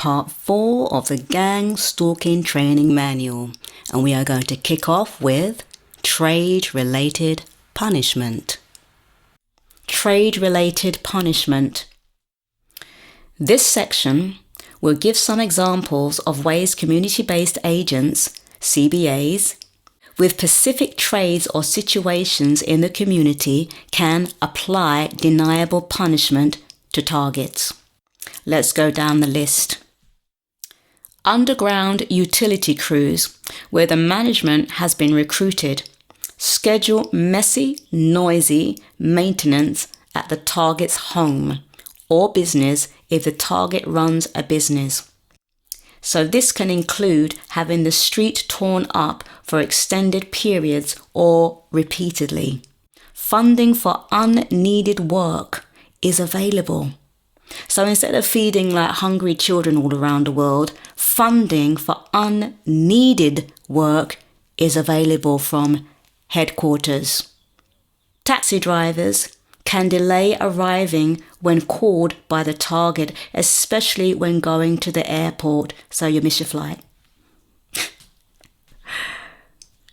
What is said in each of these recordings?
part 4 of the Gangstalking training manual, and we are going to kick off with trade-related punishment. Trade-related punishment. This section will give some examples of ways community-based agents, CBAs, with specific trades or situations in the community can apply deniable punishment to targets. Let's go down the list. Underground utility crews, where the management has been recruited, schedule messy, noisy maintenance at the target's home or business if the target runs a business. So this can include having the street torn up for extended periods or repeatedly. Funding for unneeded work is available. So instead of feeding like hungry children all around the world, funding for unneeded work is available from headquarters. Taxi drivers can delay arriving when called by the target, especially when going to the airport, so you miss your flight.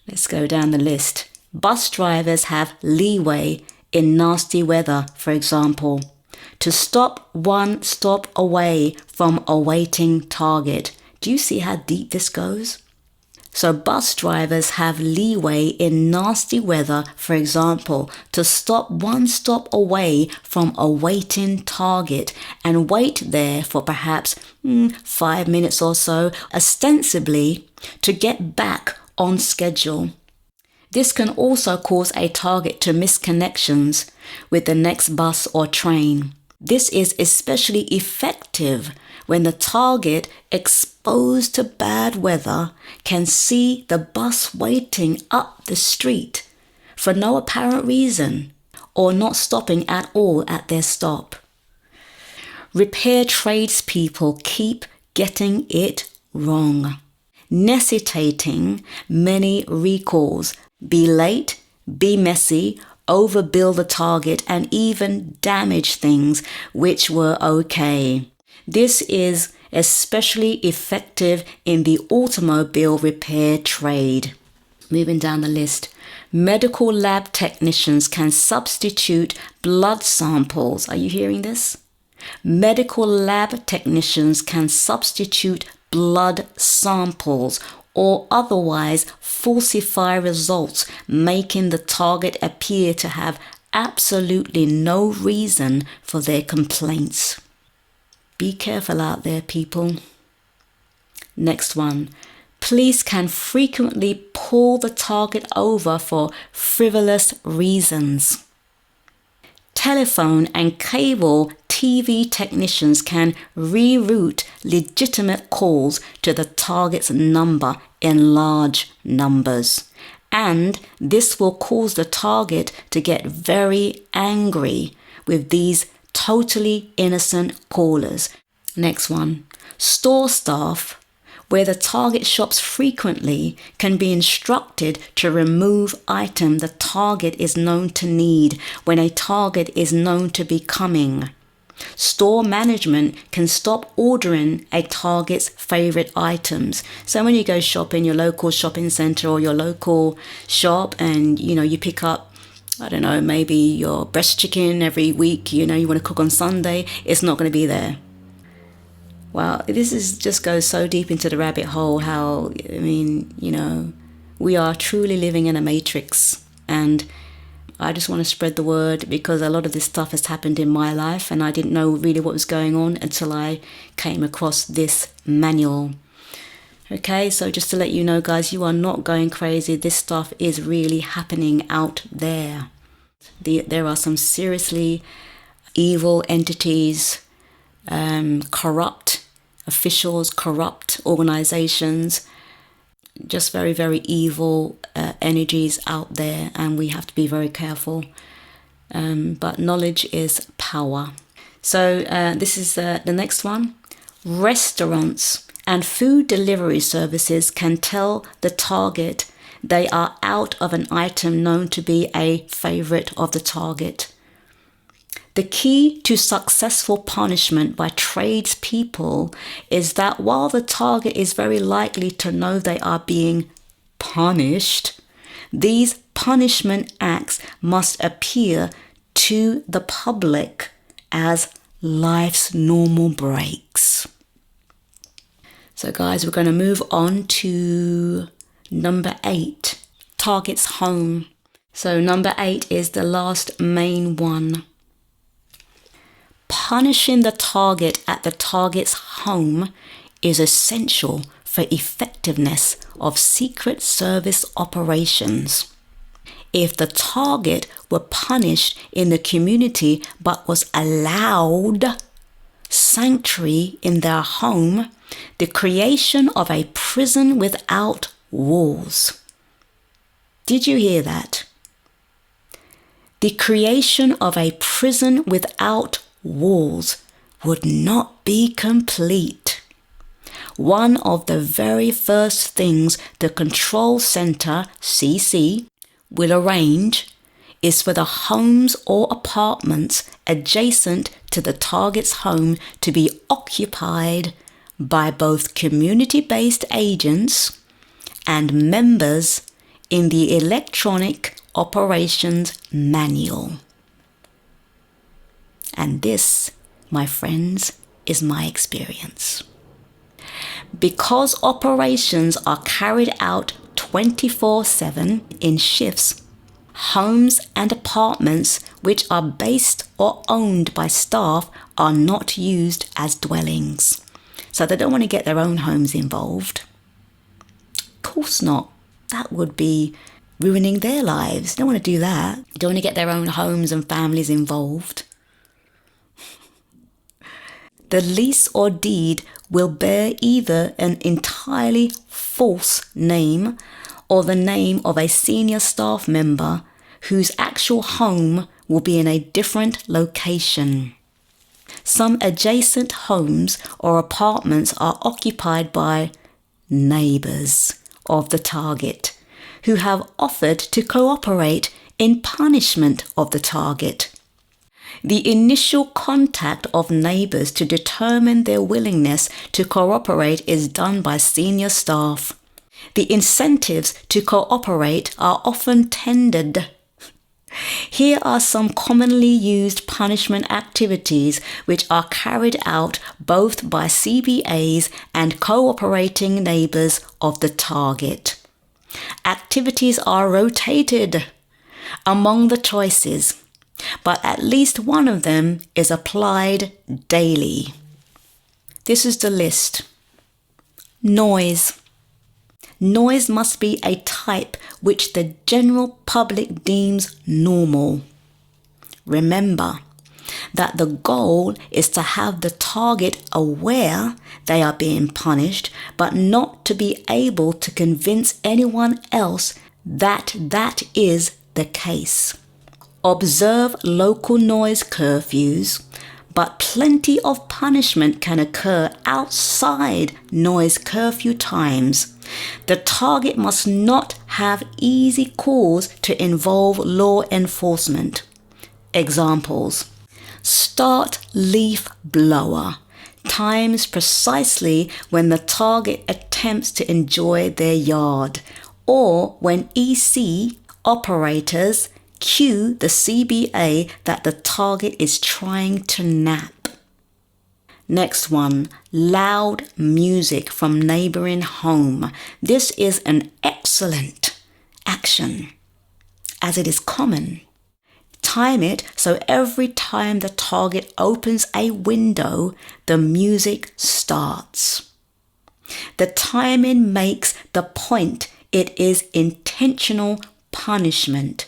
Let's go down the list. Bus drivers have leeway in nasty weather, for example, to stop one stop away from a waiting target. Do you see how deep this goes? So bus drivers have leeway in nasty weather, for example, to stop one stop away from a waiting target and wait there for perhaps 5 minutes or so, ostensibly to get back on schedule. This can also cause a target to miss connections with the next bus or train. This is especially effective when the target, exposed to bad weather, can see the bus waiting up the street for no apparent reason or not stopping at all at their stop. Repair tradespeople keep getting it wrong, necessitating many recalls, be late, be messy, overbill the target, and even damage things which were okay. This is especially effective in the automobile repair trade. Moving down the list. Medical lab technicians can substitute blood samples. Are you hearing this? Medical lab technicians can substitute blood samples or otherwise falsify results, making the target appear to have absolutely no reason for their complaints. Be careful out there, people. Next one. Police can frequently pull the target over for frivolous reasons. Telephone and cable TV technicians can reroute legitimate calls to the target's number in large numbers, and this will cause the target to get very angry with these totally innocent callers. Next one. Store staff, where the target shops frequently, can be instructed to remove item the target is known to need when a target is known to be coming. Store management can stop ordering a target's favorite items. So when you go shopping, your local shopping center or your local shop, and you pick up, I don't know, maybe your breast chicken every week, you want to cook on Sunday, it's not going to be there. Wow, this just goes so deep into the rabbit hole how, we are truly living in a matrix. And I just want to spread the word because a lot of this stuff has happened in my life and I didn't know really what was going on until I came across this manual. Okay, so just to let you know, guys, you are not going crazy. This stuff is really happening out there. There are some seriously evil entities, corrupt officials, corrupt organizations, just very, very evil energies out there, and we have to be very careful. But knowledge is power. So this is the next one. Restaurants and food delivery services can tell the target they are out of an item known to be a favorite of the target. The key to successful punishment by tradespeople is that while the target is very likely to know they are being punished, these punishment acts must appear to the public as life's normal breaks. So guys, we're going to move on to number 8, target's home. So number 8 is the last main one. Punishing the target at the target's home is essential for effectiveness of Secret Service operations. If the target were punished in the community but was allowed sanctuary in their home, the creation of a prison without walls. Did you hear that? The creation of a prison without walls would not be complete. One of the very first things the Control Center, CC, will arrange is for the homes or apartments adjacent to the target's home to be occupied by both community-based agents and members in the Electronic Operations Manual. And this, my friends, is my experience. Because operations are carried out 24/7 in shifts, homes and apartments which are based or owned by staff are not used as dwellings. So they don't want to get their own homes involved. Of course not. That would be ruining their lives. They don't want to do that. They don't want to get their own homes and families involved. The lease or deed will bear either an entirely false name or the name of a senior staff member whose actual home will be in a different location. Some adjacent homes or apartments are occupied by neighbours of the target who have offered to cooperate in punishment of the target. The initial contact of neighbours to determine their willingness to cooperate is done by senior staff. The incentives to cooperate are often tendered. Here are some commonly used punishment activities which are carried out both by CBAs and cooperating neighbours of the target. Activities are rotated among the choices, but at least one of them is applied daily. This is the list. Noise. Noise must be a type which the general public deems normal. Remember that the goal is to have the target aware they are being punished, but not to be able to convince anyone else that that is the case. Observe local noise curfews, but plenty of punishment can occur outside noise curfew times. The target must not have easy cause to involve law enforcement. Examples: start leaf blower, times precisely when the target attempts to enjoy their yard, or when EC operators cue the CBA that the target is trying to nap. Next one, loud music from neighbouring home. This is an excellent action, as it is common. Time it so every time the target opens a window, the music starts. The timing makes the point it is intentional punishment.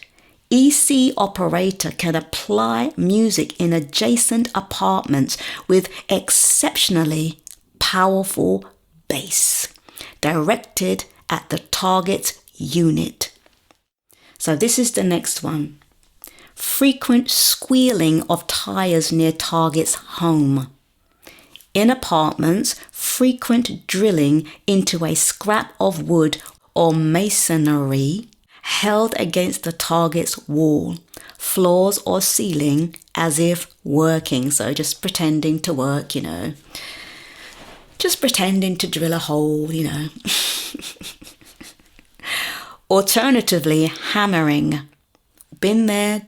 EC operator can apply music in adjacent apartments with exceptionally powerful bass directed at the target's unit. So this is the next one. Frequent squealing of tires near target's home. In apartments, frequent drilling into a scrap of wood or masonry held against the target's wall, floors or ceiling as if working. So just pretending to work, just pretending to drill a hole, Alternatively, hammering. Been there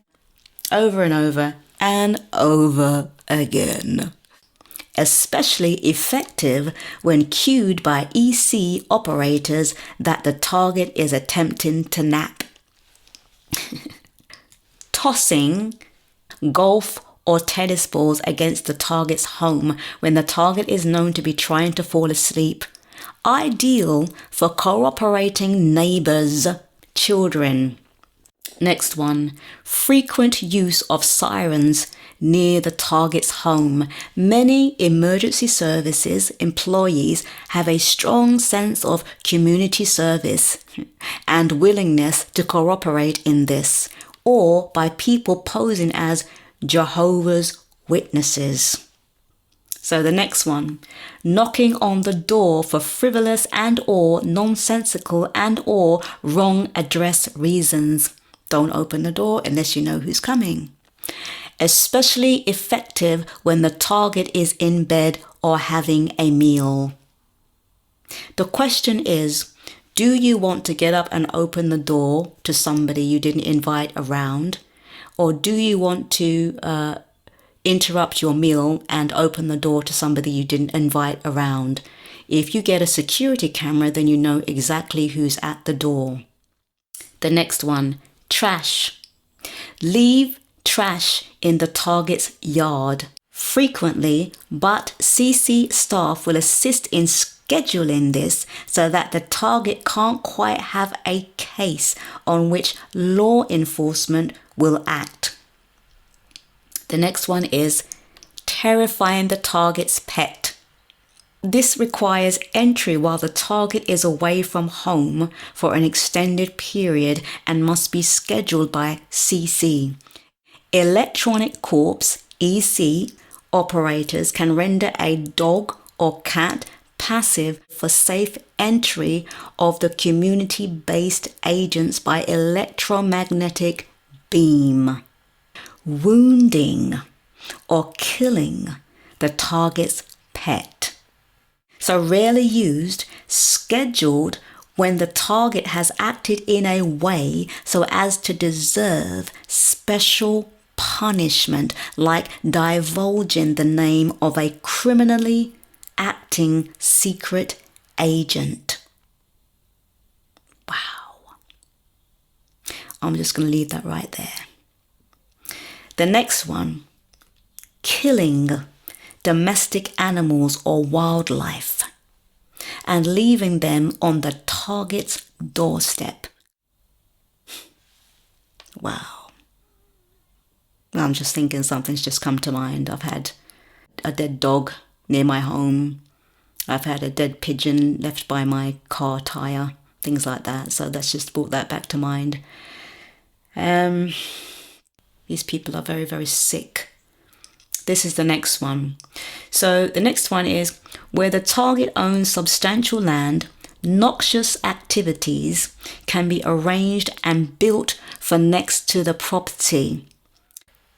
over and over and over again. Especially effective when cued by EC operators that the target is attempting to nap. Tossing golf or tennis balls against the target's home when the target is known to be trying to fall asleep. Ideal for cooperating neighbors, children. Next one, frequent use of sirens near the target's home. Many emergency services employees have a strong sense of community service and willingness to cooperate in this, or by people posing as Jehovah's Witnesses. So the next one, knocking on the door for frivolous and or nonsensical and or wrong address reasons. Don't open the door unless you know who's coming. Especially effective when the target is in bed or having a meal. The question is, do you want to get up and open the door to somebody you didn't invite around? Or do you want to interrupt your meal and open the door to somebody you didn't invite around? If you get a security camera, then you know exactly who's at the door. The next one, trash. Leave trash in the target's yard frequently, but CC staff will assist in scheduling this so that the target can't quite have a case on which law enforcement will act. The next one is terrifying the target's pet. This requires entry while the target is away from home for an extended period and must be scheduled by CC. Electronic corpse, EC, operators can render a dog or cat passive for safe entry of the community-based agents by electromagnetic beam, wounding or killing the target's pet. So rarely used, scheduled when the target has acted in a way so as to deserve special punishment, like divulging the name of a criminally acting secret agent. Wow. I'm just going to leave that right there. The next one, killing domestic animals or wildlife and leaving them on the target's doorstep. Wow. I'm just thinking something's just come to mind. I've had a dead dog near my home. I've had a dead pigeon left by my car tire, things like that. So that's just brought that back to mind. These people are very, very sick. This is the next one. So the next one is where the target owns substantial land, noxious activities can be arranged and built for next to the property.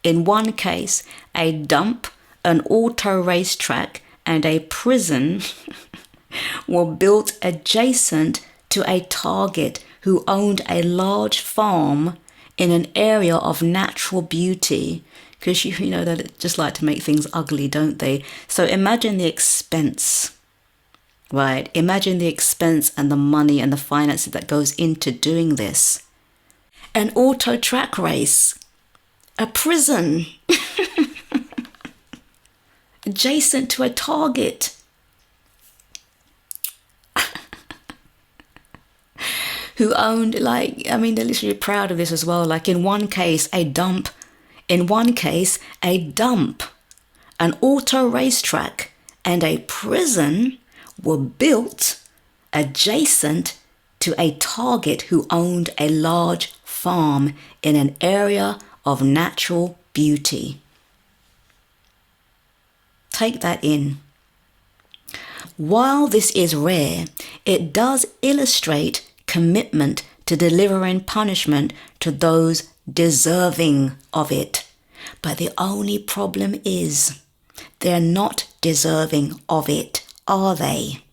In one case, a dump, an auto racetrack, and a prison were built adjacent to a target who owned a large farm in an area of natural beauty. Because you know they just like to make things ugly, don't they? So imagine the expense, right? Imagine the expense and the money and the finances that goes into doing this. An auto track race, a prison, adjacent to a target. Who owned, they're literally proud of this as well. Like in one case, a dump. In one case, a dump, an auto racetrack, and a prison were built adjacent to a target who owned a large farm in an area of natural beauty. Take that in. While this is rare, it does illustrate commitment to delivering punishment to those deserving of it. But the only problem is they're not deserving of it, are they?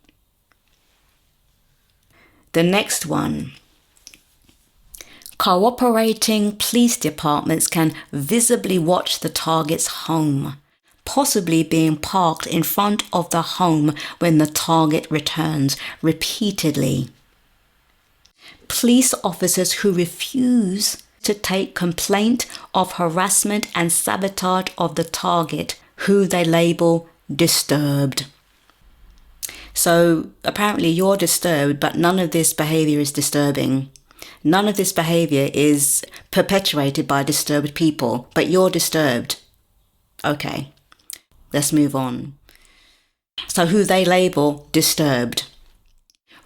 The next one. Cooperating police departments can visibly watch the target's home, possibly being parked in front of the home when the target returns repeatedly. Police officers who refuse to take complaint of harassment and sabotage of the target, who they label disturbed. So apparently you're disturbed, but none of this behavior is disturbing. None of this behavior is perpetuated by disturbed people, but you're disturbed. Okay, let's move on. So who they label disturbed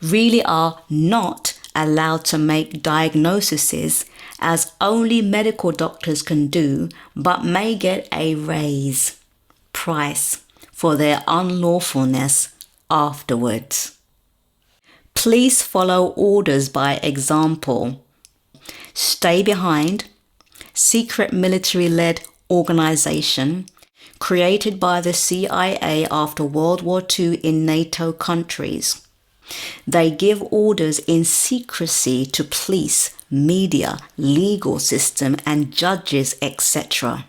really are not allowed to make diagnoses, as only medical doctors can do, but may get a price for their unlawfulness afterwards. Police follow orders by example. Stay Behind, secret military-led organization created by the CIA after World War II in NATO countries. They give orders in secrecy to police, media, legal system, and judges, etc.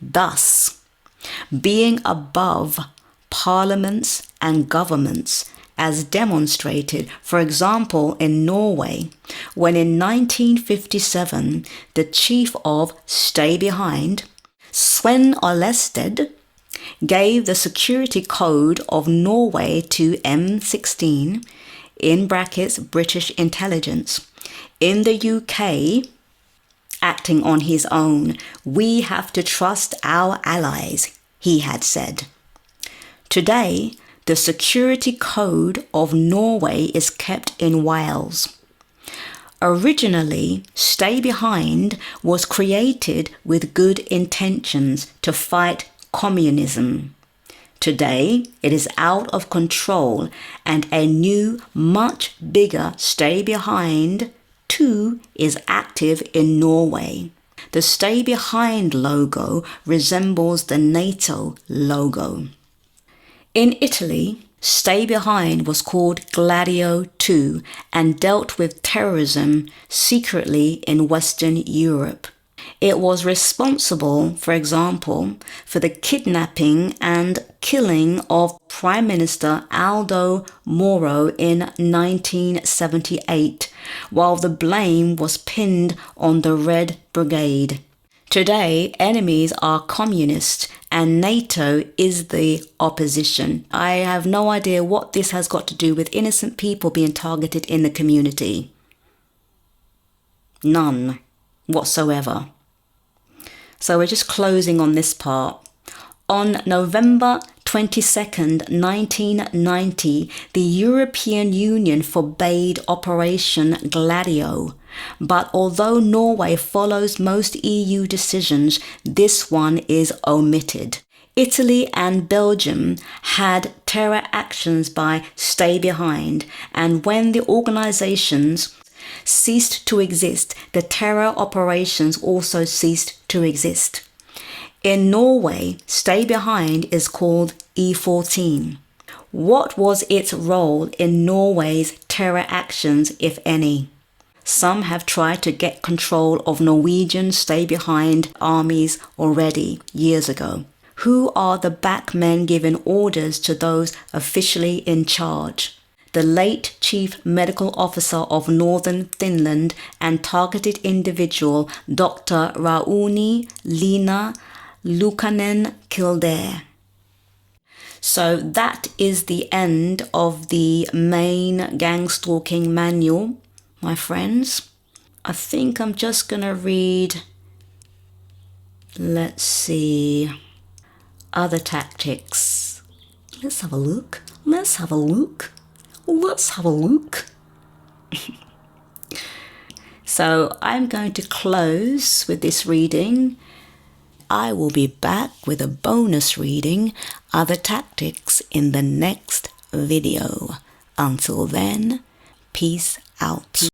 Thus, being above parliaments and governments, as demonstrated, for example, in Norway, when in 1957 the chief of Stay Behind, Sven Arlested, gave the security code of Norway to M16, in brackets British intelligence. In the UK, acting on his own, we have to trust our allies, he had said. Today, the security code of Norway is kept in Wales. Originally, Stay Behind was created with good intentions to fight communism. Today, it is out of control, and a new, much bigger Stay Behind 2 is active in Norway. The Stay Behind logo resembles the NATO logo. In Italy, Stay Behind was called Gladio 2 and dealt with terrorism secretly in Western Europe. It was responsible, for example, for the kidnapping and killing of Prime Minister Aldo Moro in 1978, while the blame was pinned on the Red Brigade. Today, enemies are communist and NATO is the opposition. I have no idea what this has got to do with innocent people being targeted in the community. None whatsoever. So we're just closing on this part. On November 22nd, 1990, the European Union forbade Operation Gladio. But although Norway follows most EU decisions, this one is omitted. Italy and Belgium had terror actions by Stay Behind, and when the organizations ceased to exist, the terror operations also ceased to exist. In Norway, Stay Behind is called E14. What was its role in Norway's terror actions, if any? Some have tried to get control of Norwegian Stay Behind armies already, years ago. Who are the back men giving orders to those officially in charge? The late Chief Medical Officer of Northern Finland and targeted individual Dr. Rauni Lina Lukanen Kildare. So that is the end of the main Gangstalking manual, my friends. I think I'm just going to read, let's see, other tactics. Let's have a look. So I'm going to close with this reading. I will be back with a bonus reading, other tactics, in the next video. Until then, peace out.